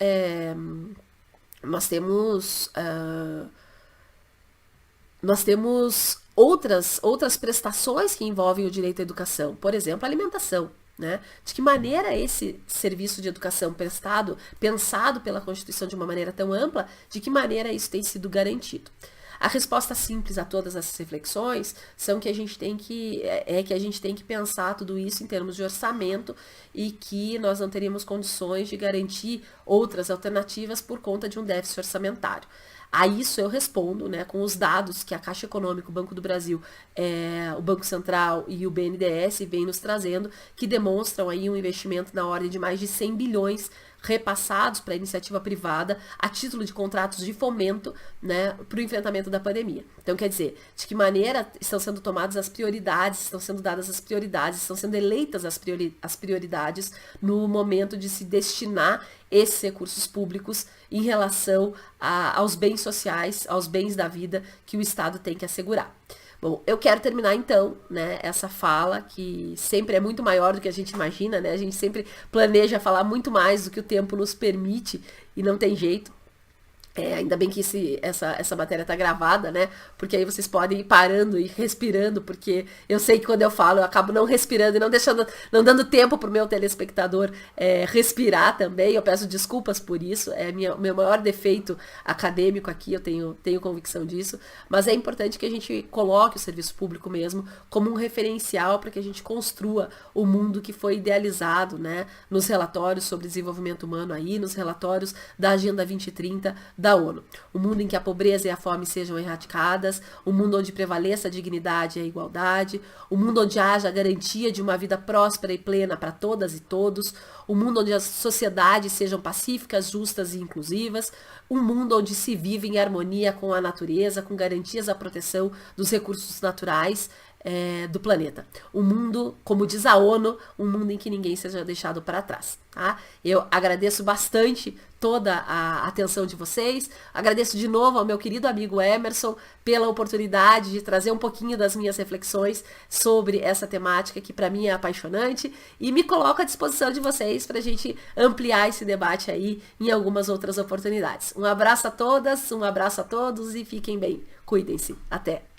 outras prestações que envolvem o direito à educação, por exemplo, a alimentação. Né? De que maneira esse serviço de educação pensado pela Constituição de uma maneira tão ampla, de que maneira isso tem sido garantido? A resposta simples a todas essas reflexões são que a gente tem que pensar tudo isso em termos de orçamento e que nós não teríamos condições de garantir outras alternativas por conta de um déficit orçamentário. A isso eu respondo, né, com os dados que a Caixa Econômica, o Banco do Brasil, o Banco Central e o BNDES vêm nos trazendo, que demonstram aí um investimento na ordem de mais de 100 bilhões repassados para a iniciativa privada a título de contratos de fomento, né, para o enfrentamento da pandemia. Então, quer dizer, de que maneira estão sendo tomadas as prioridades, estão sendo dadas as prioridades, estão sendo eleitas as prioridades no momento de se destinar esses recursos públicos em relação aos bens sociais, aos bens da vida que o Estado tem que assegurar. Bom, eu quero terminar então, né, essa fala que sempre é muito maior do que a gente imagina, né? A gente sempre planeja falar muito mais do que o tempo nos permite e não tem jeito. Ainda bem que essa matéria tá gravada, né? Porque aí vocês podem ir parando e respirando, porque eu sei que quando eu falo eu acabo não respirando e não dando tempo pro meu telespectador respirar também. Eu peço desculpas por isso, é meu maior defeito acadêmico aqui, eu tenho convicção disso, mas é importante que a gente coloque o serviço público mesmo como um referencial para que a gente construa o mundo que foi idealizado, né? Nos relatórios sobre desenvolvimento humano aí, nos relatórios da Agenda 2030, da ONU. Um mundo em que a pobreza e a fome sejam erradicadas, um mundo onde prevaleça a dignidade e a igualdade, um mundo onde haja a garantia de uma vida próspera e plena para todas e todos, um mundo onde as sociedades sejam pacíficas, justas e inclusivas, um mundo onde se vive em harmonia com a natureza, com garantias à proteção dos recursos naturais do planeta. Um mundo, como diz a ONU, um mundo em que ninguém seja deixado para trás. Tá? Eu agradeço bastante toda a atenção de vocês, agradeço de novo ao meu querido amigo Emerson pela oportunidade de trazer um pouquinho das minhas reflexões sobre essa temática que para mim é apaixonante e me coloco à disposição de vocês para a gente ampliar esse debate aí em algumas outras oportunidades. Um abraço a todas, um abraço a todos e fiquem bem. Cuidem-se. Até!